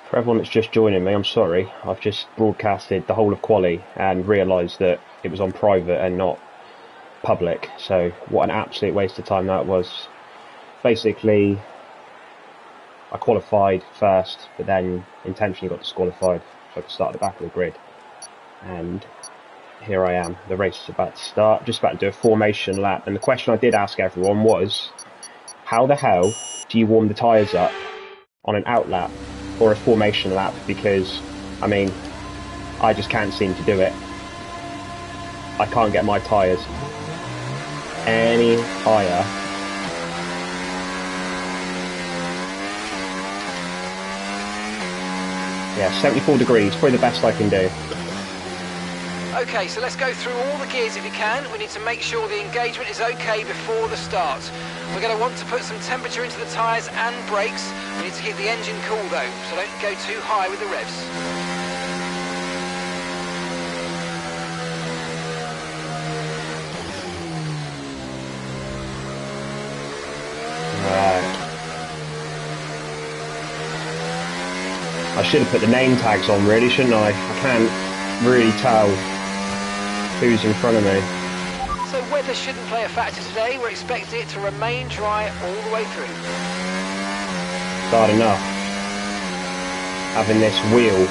For everyone that's just joining me, I'm sorry. I've just broadcasted the whole of quali and realised that it was on private and not public. So what an absolute waste of time that was. Basically, I qualified first, but then intentionally got disqualified so I could start at the back of the grid. And here I am. The race is about to start. Just about to do a formation lap. And the question I did ask everyone was, how the hell do you warm the tyres up on an out lap or a formation lap? Because, I mean, I just can't seem to do it. I can't get my tyres any higher. Yeah, 74 degrees, probably the best I can do. Okay, so let's go through all the gears if you can. We need to make sure the engagement is okay before the start. We're going to want to put some temperature into the tyres and brakes. We need to keep the engine cool though, so don't go too high with the revs. Right. I should have put the name tags on really, shouldn't I? I can't really tell who's in front of me. So weather shouldn't play a factor today. We're expecting it to remain dry all the way through. Bad enough. Having this wheel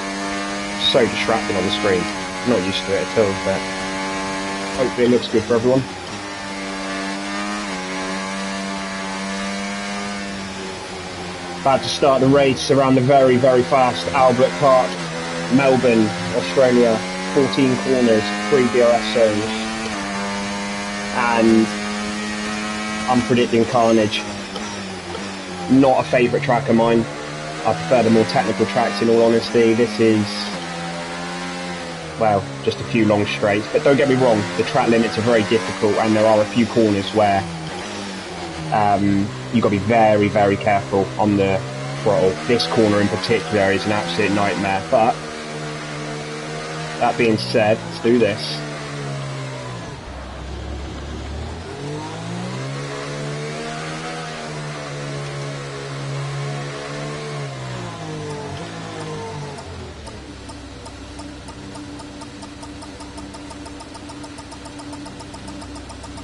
so distracting on the screen. I'm not used to it at all, but hopefully it looks good for everyone. About to start the race around the very, very fast Albert Park, Melbourne, Australia. 14 corners, 3 DRS zones, and I'm predicting carnage. Not a favourite track of mine. I prefer the more technical tracks in all honesty. This is, well, just a few long straights, but don't get me wrong, the track limits are very difficult and there are a few corners where you've got to be very, very careful on the throttle. This corner in particular is an absolute nightmare, but that being said, let's do this.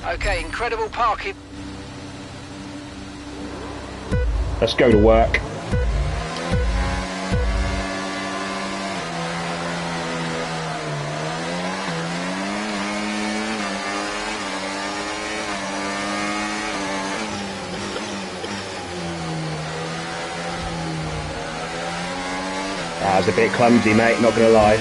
Okay, incredible parking. Let's go to work. That was a bit clumsy, mate, not gonna lie.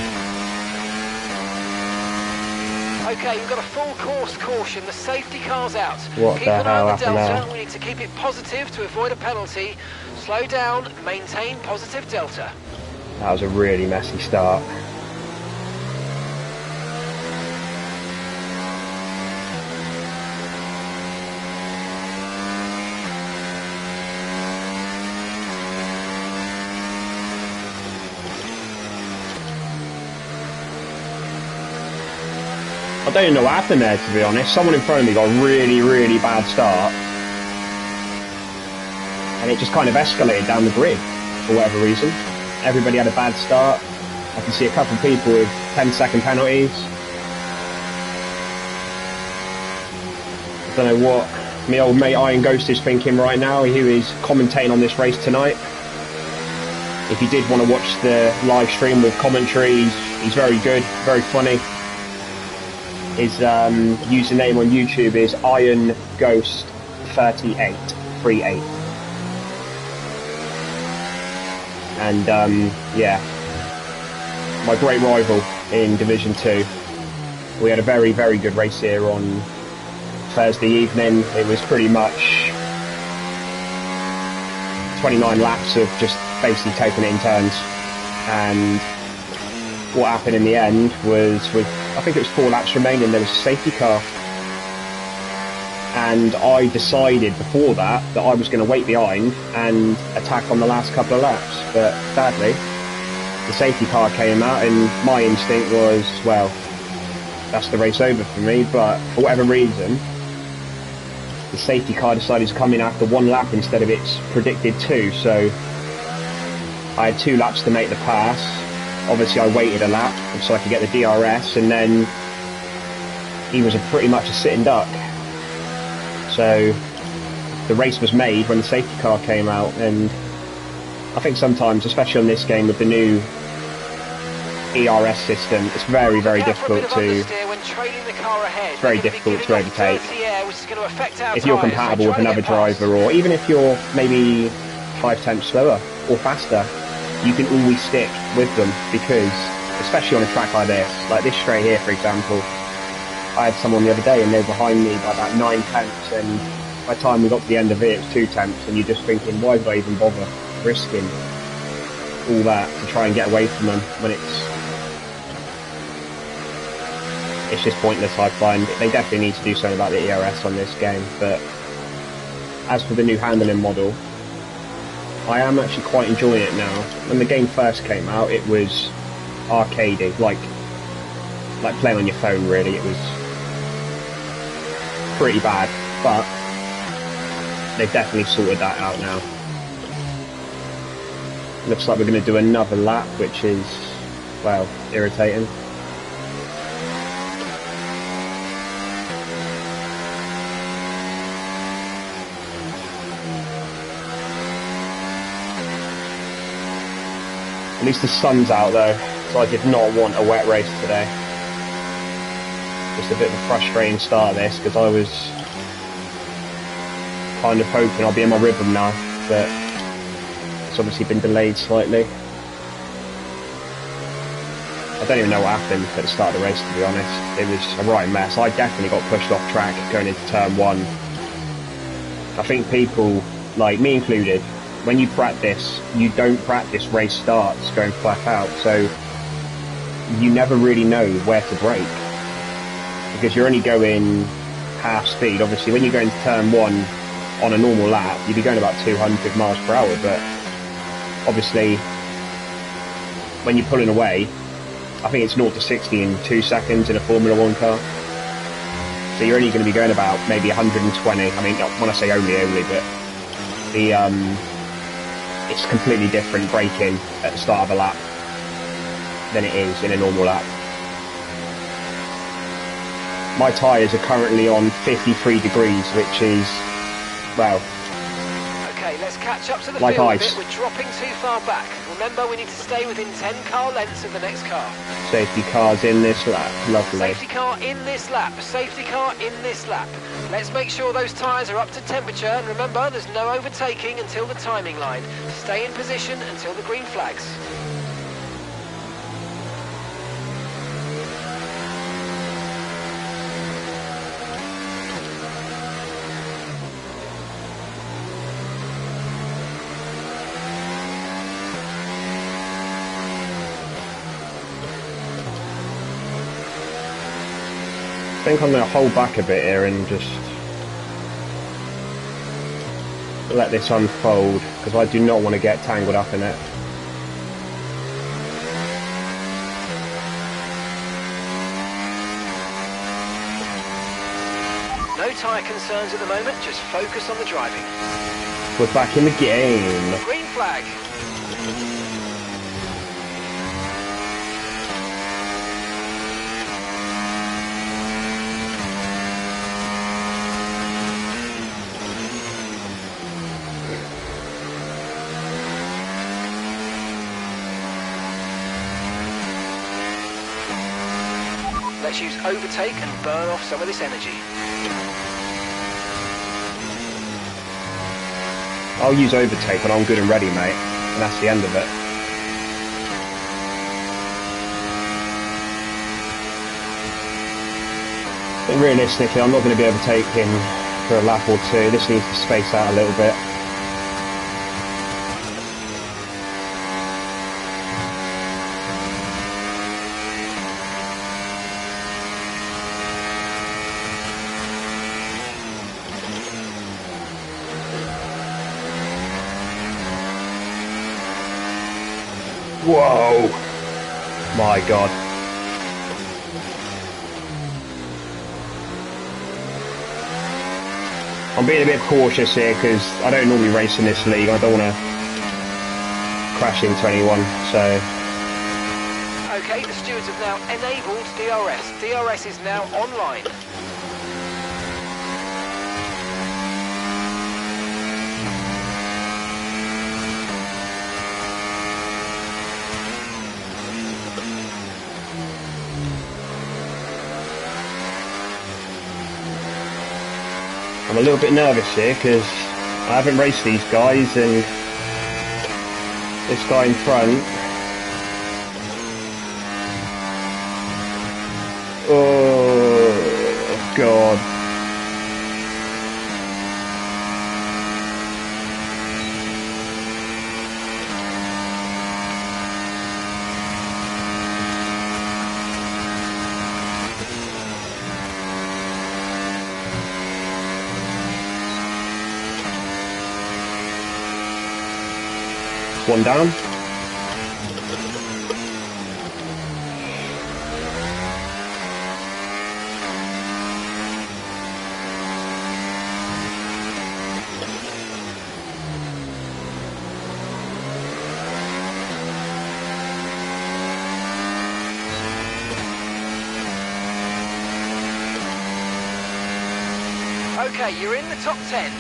Okay, we've got a full course caution. The safety car's out. What Keep the an eye hell on the happened delta. there? We need to keep it positive to avoid a penalty. Slow down, maintain positive delta. That was a really messy start. I don't even know what happened there, to be honest. Someone in front of me got a really, really bad start. And it just kind of escalated down the grid, for whatever reason. Everybody had a bad start. I can see a couple of people with 10-second penalties. I don't know what my old mate Iron Ghost is thinking right now, who is commentating on this race tonight. If you did want to watch the live stream with commentary, he's very good, very funny. His username on YouTube is Iron Ghost 38. And yeah, my great rival in Division 2. We had a very, very good race here on Thursday evening. It was pretty much 29 laps of just basically taking it in turns. And what happened in the end was, with I think it was 4 laps remaining, there was a safety car. And I decided before that I was going to wait behind and attack on the last couple of laps. But sadly, the safety car came out and my instinct was, well, that's the race over for me. But for whatever reason, the safety car decided to come in after 1 lap instead of its predicted 2. So I had 2 laps to make the pass. Obviously I waited a lap so I could get the DRS, and then he was pretty much a sitting duck. So the race was made when the safety car came out, and I think sometimes, especially on this game with the new ERS system, it's very, very difficult to overtake. If you're compatible with another driver, or even if you're maybe 5 tenths slower or faster, you can always stick with them, because especially on a track like this straight here, for example, I had someone the other day and they were behind me by about 9 tenths, and by the time we got to the end of it, it was 2 tenths, and you're just thinking, why would I even bother risking all that to try and get away from them when it's just pointless. I find they definitely need to do something about the ERS on this game. But as for the new handling model, I am actually quite enjoying it now. When the game first came out, it was arcadey, like playing on your phone really. It was pretty bad, but they've definitely sorted that out now. Looks like we're going to do another lap, which is, well, irritating. At least the sun's out though, so I did not want a wet race today. Just a bit of a frustrating start of this, because I was kind of hoping I'll be in my rhythm now, but it's obviously been delayed slightly. I don't even know what happened at the start of the race, to be honest. It was a right mess. I definitely got pushed off track going into turn 1. I think people, like me included, when you practice, you don't practice race starts going flat out, so you never really know where to brake, because you're only going half speed. Obviously when you go into turn 1 on a normal lap, you'd be going about 200 miles per hour, but obviously when you're pulling away, I think it's 0 to 60 in 2 seconds in a Formula 1 car, so you're only going to be going about maybe 120. I mean, when I say only, but the it's completely different braking at the start of a lap than it is in a normal lap. My tyres are currently on 53 degrees, which is, well, okay, let's catch up to the like field ice. a bit. We're dropping too far back. Remember, we need to stay within 10 car lengths of the next car. Safety car's in this lap, lovely. Safety car in this lap, safety car in this lap. Let's make sure those tyres are up to temperature, and remember, there's no overtaking until the timing line. Stay in position until the green flags. I think I'm going to hold back a bit here and just let this unfold, because I do not want to get tangled up in it. No tyre concerns at the moment, just focus on the driving. We're back in the game. Green flag. Let's use overtake and burn off some of this energy. I'll use overtake when I'm good and ready, mate, and that's the end of it. But realistically, I'm not going to be overtaking for a lap or two. This needs to space out a little bit. Whoa! My God. I'm being a bit cautious here because I don't normally race in this league. I don't want to crash into anyone, so... Okay, the stewards have now enabled DRS. DRS is now online. I'm a little bit nervous here because I haven't raced these guys, and this guy in front. Oh God. One down. Okay, you're in the top 10.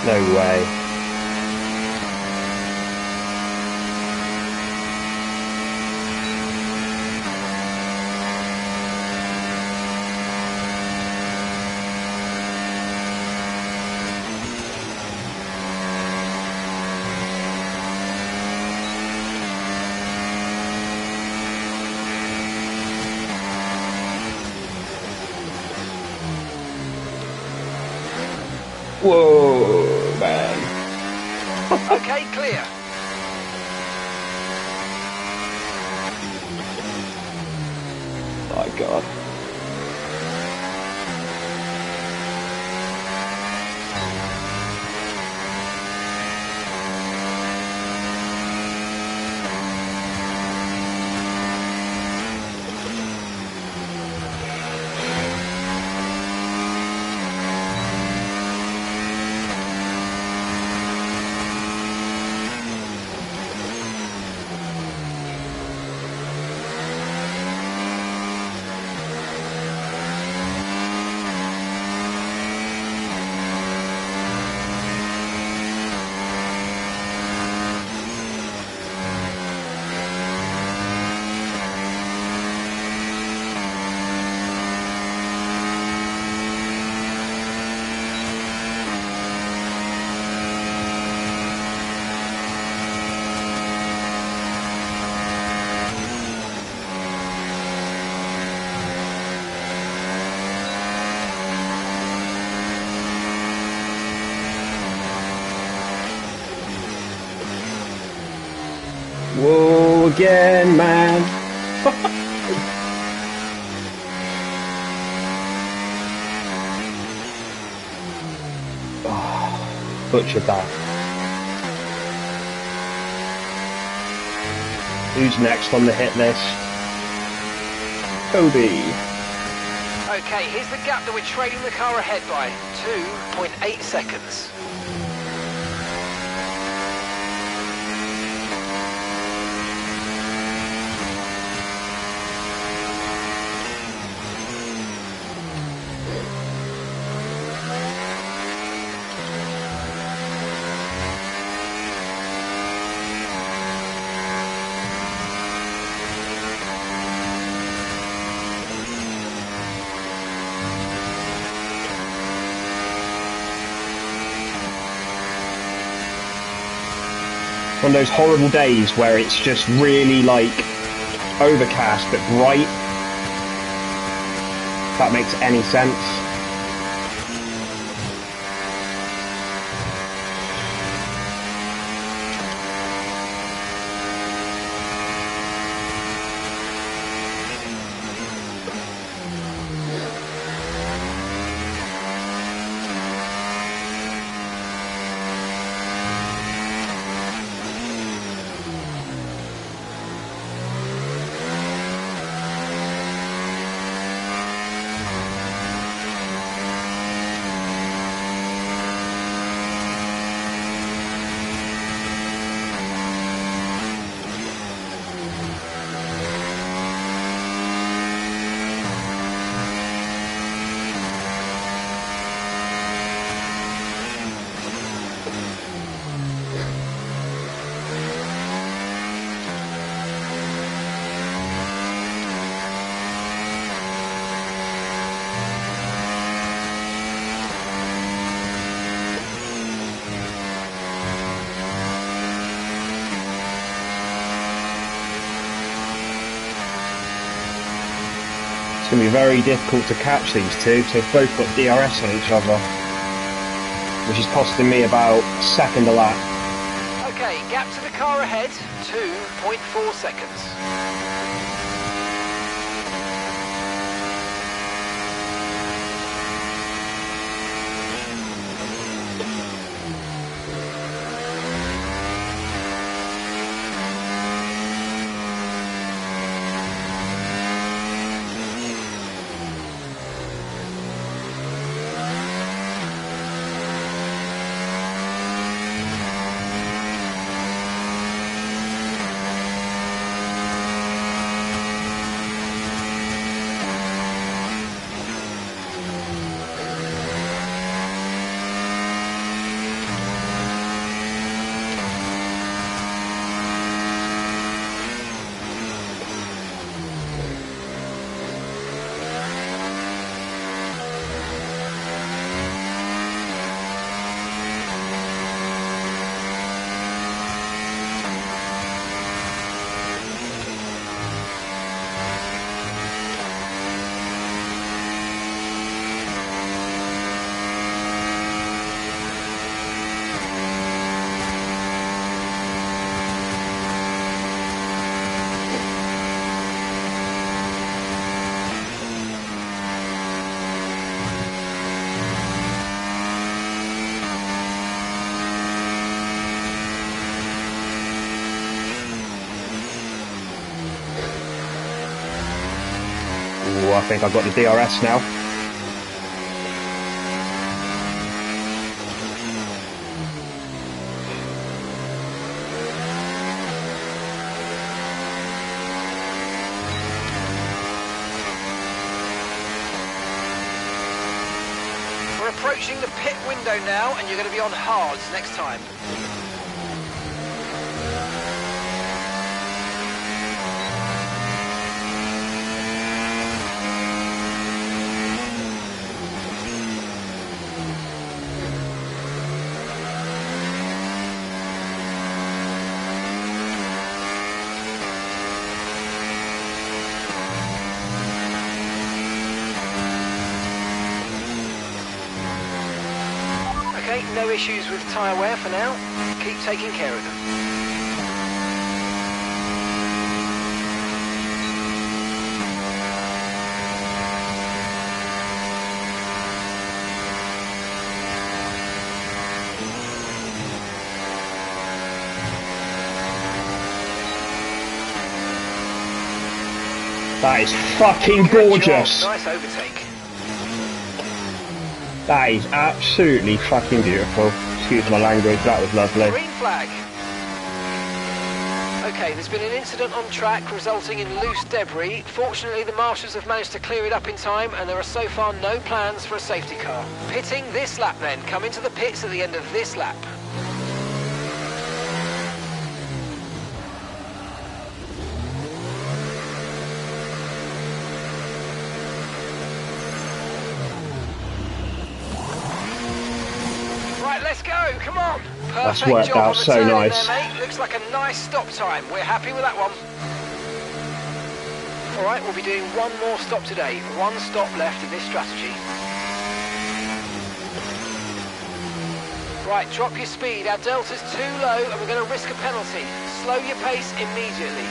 No way. Whoa, man. Okay, clear. My God. Whoa, again, man. Oh, butchered that. Who's next on the hit list? Toby. Okay, here's the gap that we're trailing the car ahead by. 2.8 seconds. One of those horrible days where it's just really like overcast but bright. If that makes any sense. going to be very difficult to catch these two, because they've both got DRS on each other, which is costing me about a second a lap. Okay, gap to the car ahead, 2.4 seconds. Ooh, I think I've got the DRS now. We're approaching the pit window now, and you're going to be on hards next time. Okay, no issues with tyre wear for now. Keep taking care of them. That is fucking gorgeous. Nice overtake. That is absolutely fucking beautiful. Excuse my language, that was lovely. Green flag. Okay, there's been an incident on track resulting in loose debris. Fortunately, the marshals have managed to clear it up in time, and there are so far no plans for a safety car. Pitting this lap then. Come into the pits at the end of this lap. Right, let's go, come on. That's Perfect worked job out on the so turn in nice. there, mate. Looks like a nice stop time. We're happy with that one. All right, we'll be doing one more stop today. One stop left in this strategy. Right, drop your speed. Our delta's too low and we're going to risk a penalty. Slow your pace immediately.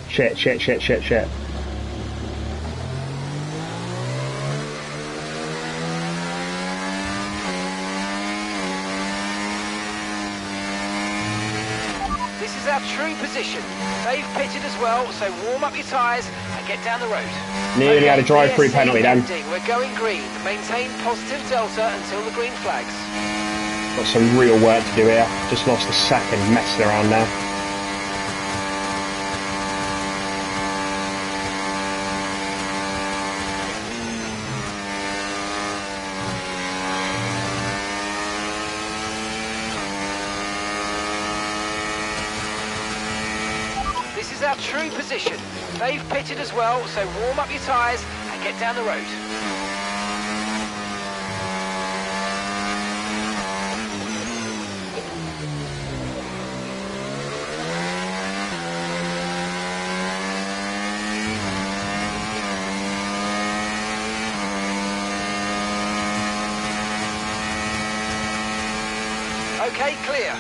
Shit. This is our true position. They've pitted as well, so warm up your tyres and get down the road. Nearly had a drive-through penalty then. We're going green. Maintain positive delta until the green flags. Got some real work to do here. Just lost a second messing around there. This is our true position. They've pitted as well, so warm up your tyres and get down the road. Okay, clear.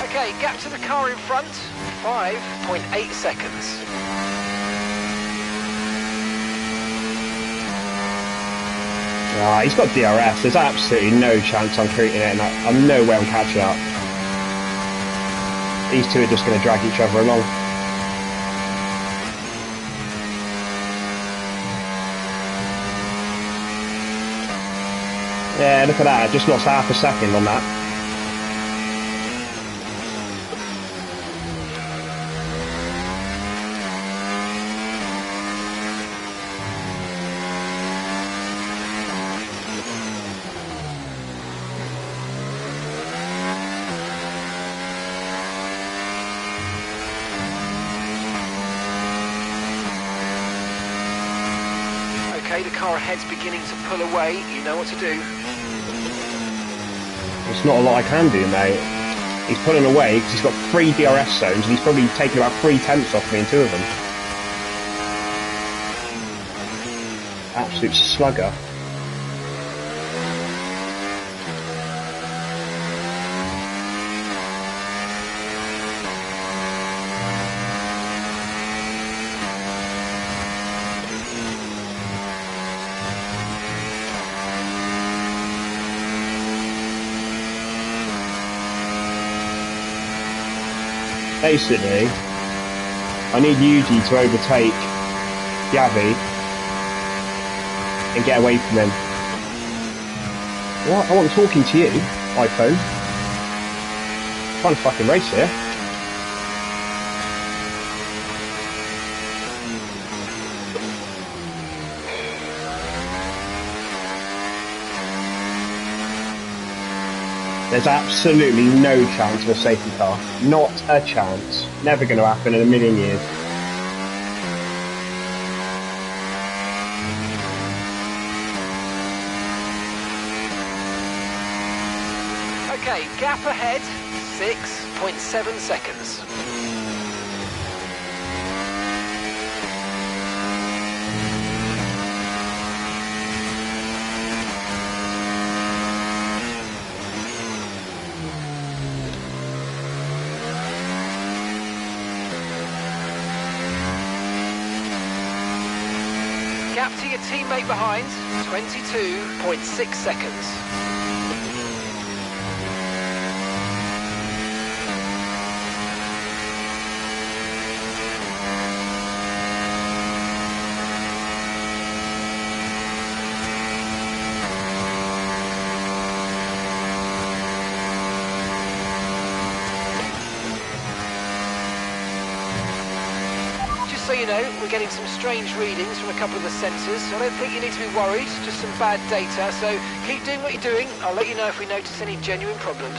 Okay, gap to the car in front, 5.8 seconds. He's got DRS. There's absolutely no chance I'm creating it, and I'm no way I'm catching up. These two are just going to drag each other along. Yeah, look at that. I just lost half a second on that. Okay, the car ahead's beginning to pull away. You know what to do. It's not a lot I can do, mate. He's pulling away because he's got 3 DRS zones and he's probably taken about 3/10 off me in 2 of them. Absolute slugger. Basically, I need Yuji to overtake Gavi and get away from him. What? I wasn't talking to you, iPhone. I'm trying to fucking race here. There's absolutely no chance of a safety car. Not a chance. Never going to happen in a million years. Okay, gap ahead, 6.7 seconds. Gap to your teammate behind, 22.6 seconds. So you know, we're getting some strange readings from a couple of the sensors. I don't think you need to be worried, just some bad data. So keep doing what you're doing. I'll let you know if we notice any genuine problems.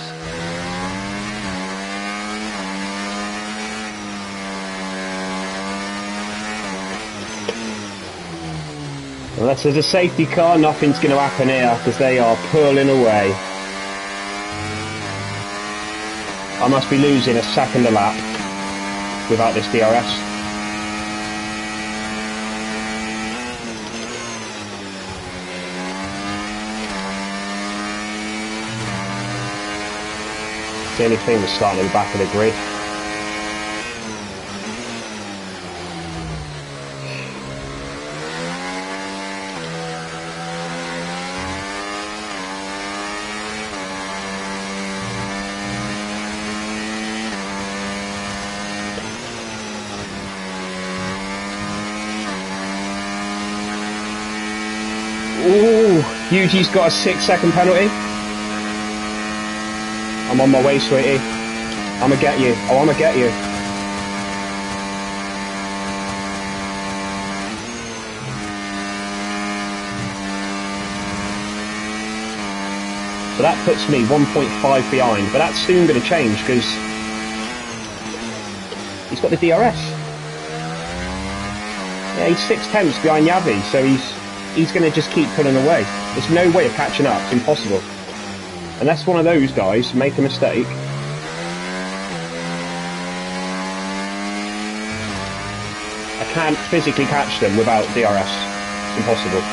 Unless there's a safety car, nothing's going to happen here because they are pulling away. I must be losing a second a lap without this DRS. The only thing was starting at the back of the grid. Ooh, Yuji's got a 6-second penalty. I'm on my way, sweetie. I'ma get you. Oh, I'ma get you. So that puts me 1.5 behind, but that's soon going to change because he's got the DRS. Yeah, he's 6 tenths behind Yavi, so he's going to just keep pulling away. There's no way of catching up. It's impossible. Unless one of those guys make a mistake. I can't physically catch them without DRS. It's impossible.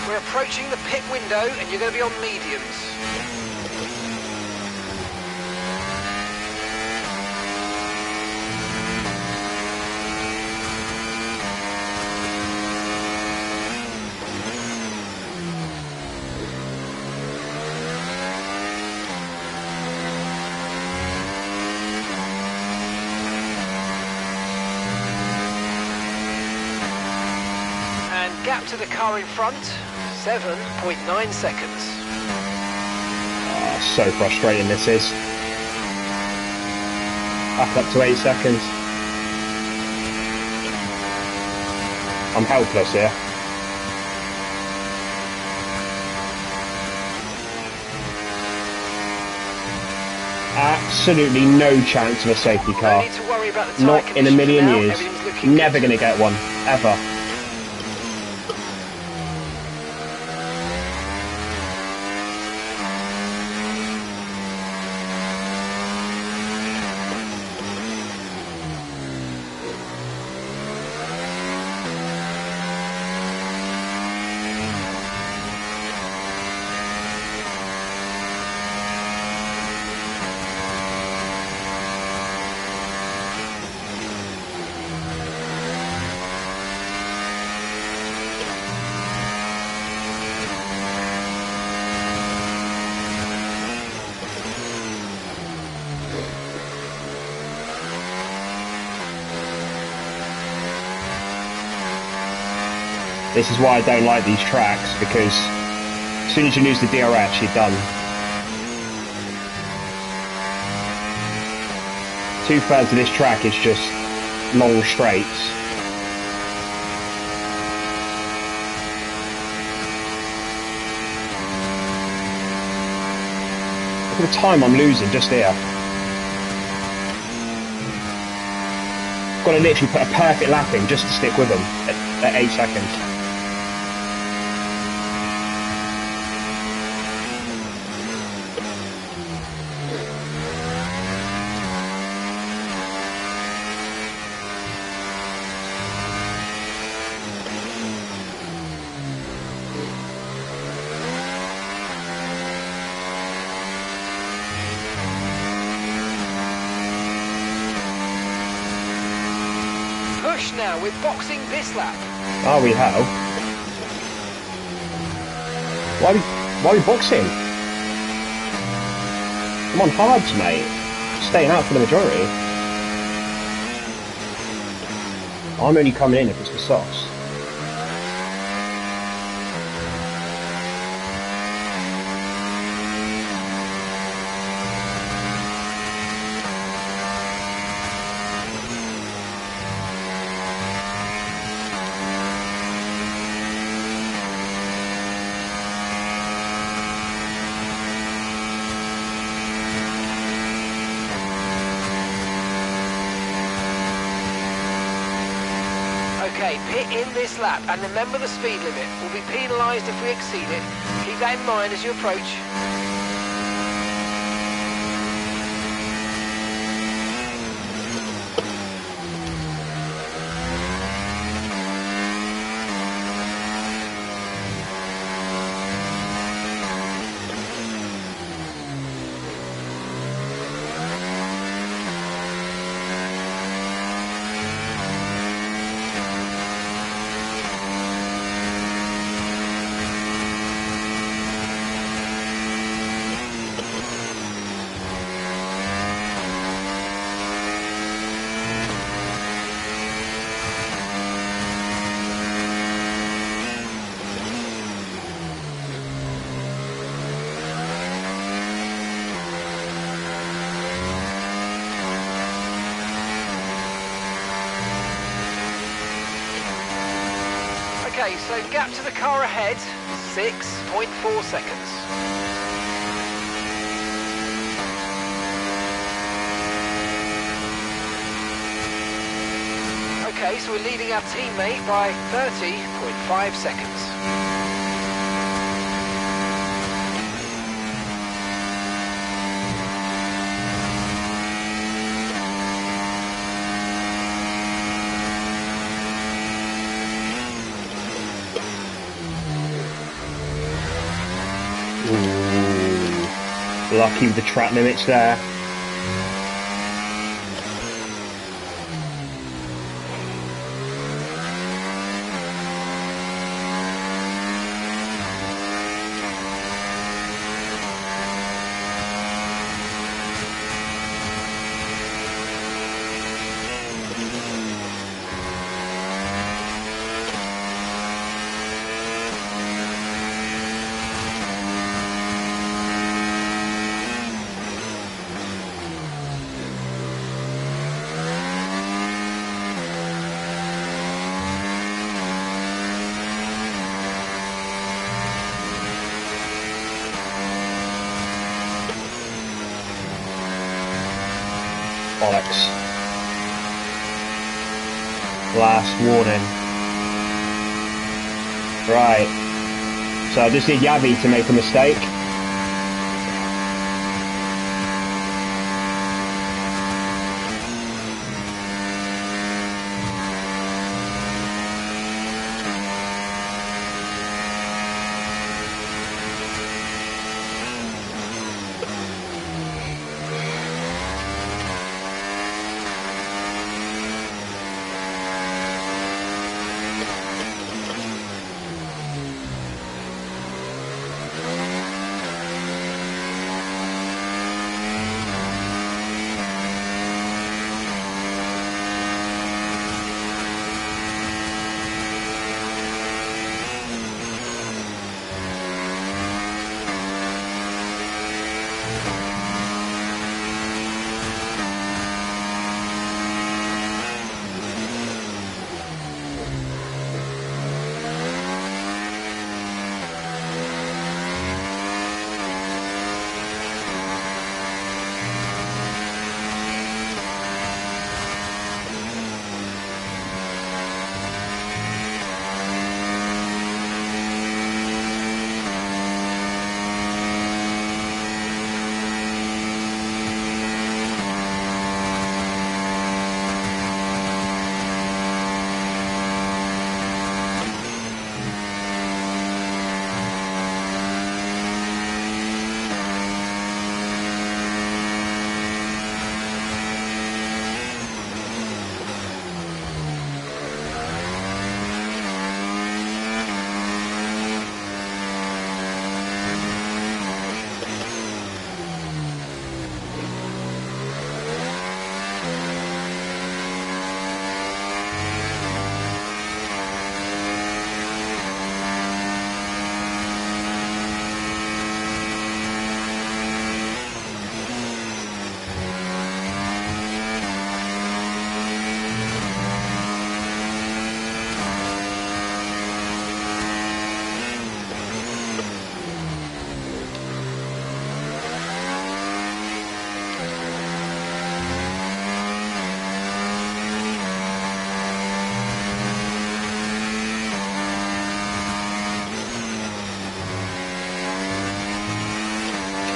We're approaching the pit window and you're going to be on mediums. Gap to the car in front, 7.9 seconds. Oh, so frustrating this is. Back up to 8 seconds. I'm helpless here. Absolutely no chance of a safety car. No need to worry about the Not in a million now. years. Never going to get one, ever. This is why I don't like these tracks, because as soon as you lose the DRS, you're done. 2/3 of this track is just long straights. Look at the time I'm losing just here. Got to literally put a perfect lap in just to stick with them at 8 seconds. Now we're boxing this lap. Oh, we have. Why are we boxing? I'm on hards, mate. Staying out for the majority. I'm only coming in if it's for softs. Okay, hit in this lap, and remember the speed limit. We'll be penalised if we exceed it. Keep that in mind as you approach. Okay, so gap to the car ahead, 6.4 seconds. Okay, so we're leading our teammate by 30.5 seconds. Ooh, lucky with the track limits there. Bollocks. Last warning. Right. So I just need Yavi to make a mistake.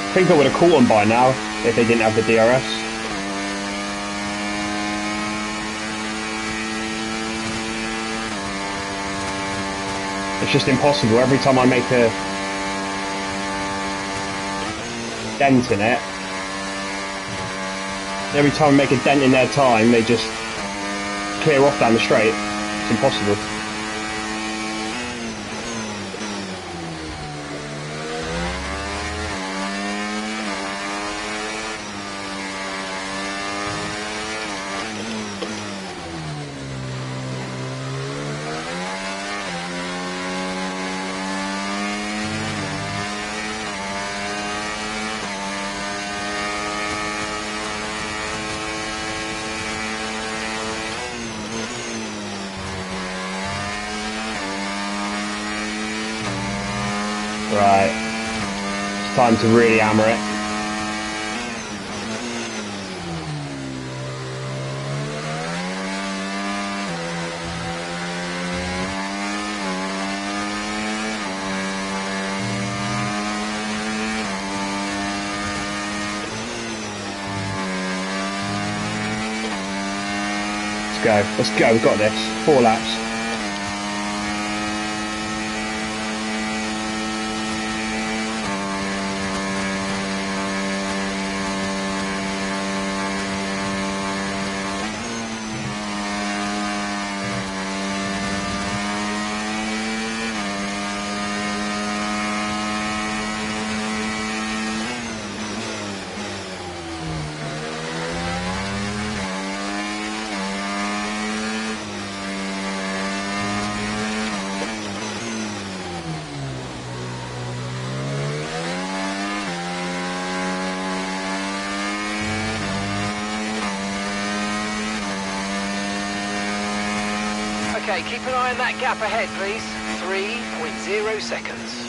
I think I would have caught them by now if they didn't have the DRS. It's just impossible. Every time I make a dent in it, every time I make a dent in their time, they just clear off down the straight. It's impossible. Right, it's time to really hammer it. Let's go, we've got this. 4 laps. Okay, keep an eye on that gap ahead, please. 3.0 seconds.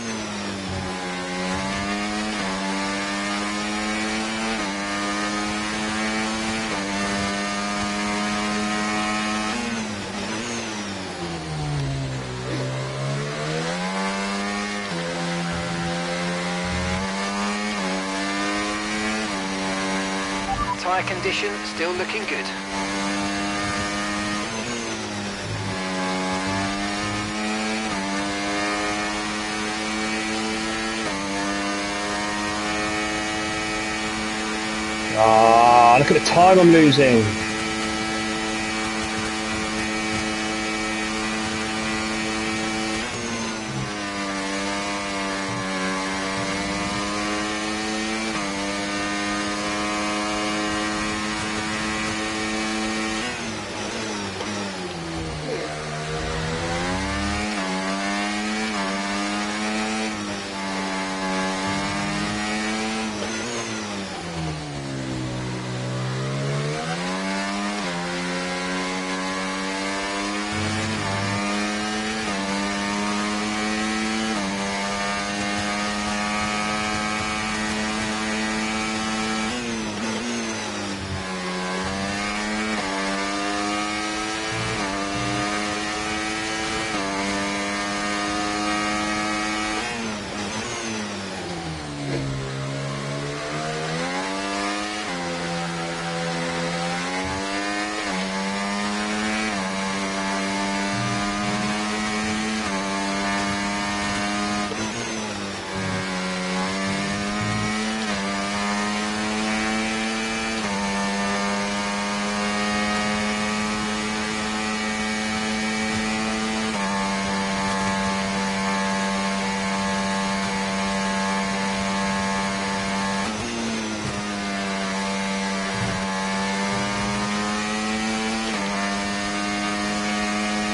Tyre condition still looking good. Ah, look at the time I'm losing.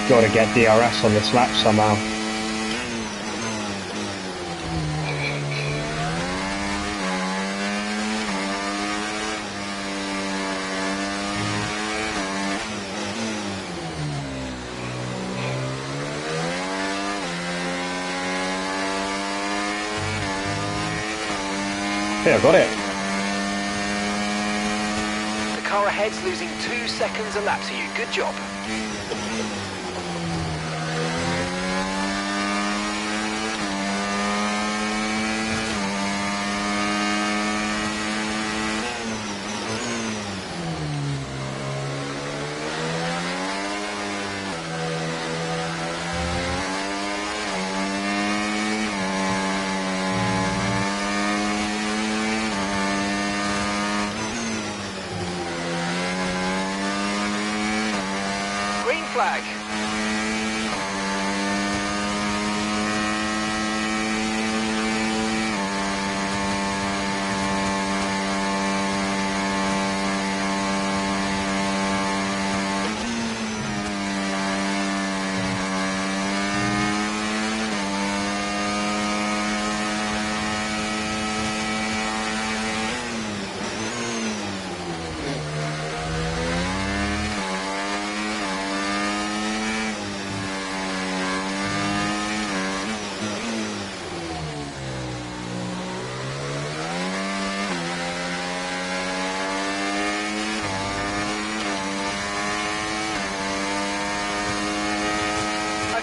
Got to get DRS on this lap somehow. Yeah, I got it. The car ahead's losing 2 seconds a lap to you. Good job. flag.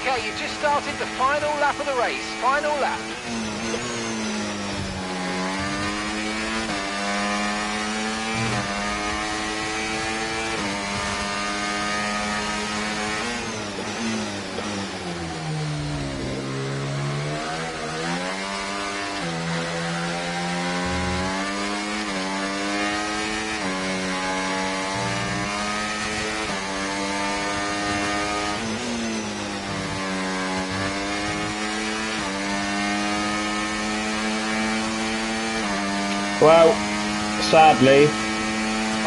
Okay, you've just started the final lap of the race. Final lap. Well, sadly,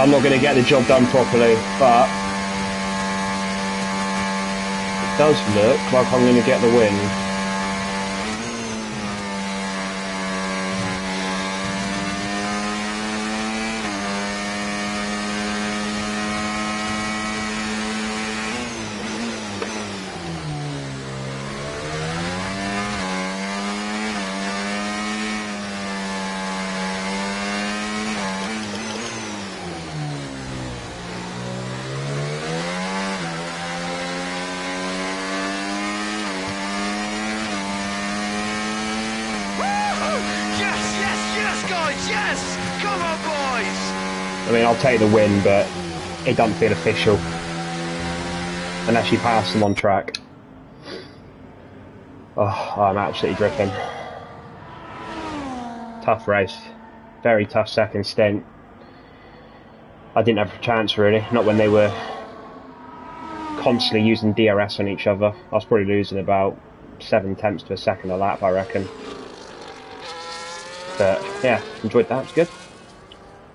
I'm not going to get the job done properly, but it does look like I'm going to get the win. Yes! Come on, boys! I mean, I'll take the win, but it doesn't feel official unless you pass them on track. Oh, I'm absolutely dripping. Tough race. Very tough second stint. I didn't have a chance, really. Not when they were constantly using DRS on each other. I was probably losing about 7/10 of a second a lap, I reckon. But yeah, enjoyed that. It was good.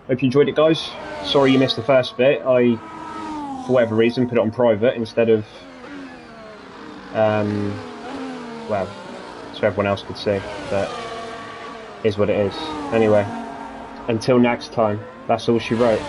Hope you enjoyed it, guys. Sorry you missed the first bit. I, for whatever reason, put it on private instead of well, so everyone else could see. But it is what it is. Anyway, until next time, that's all she wrote.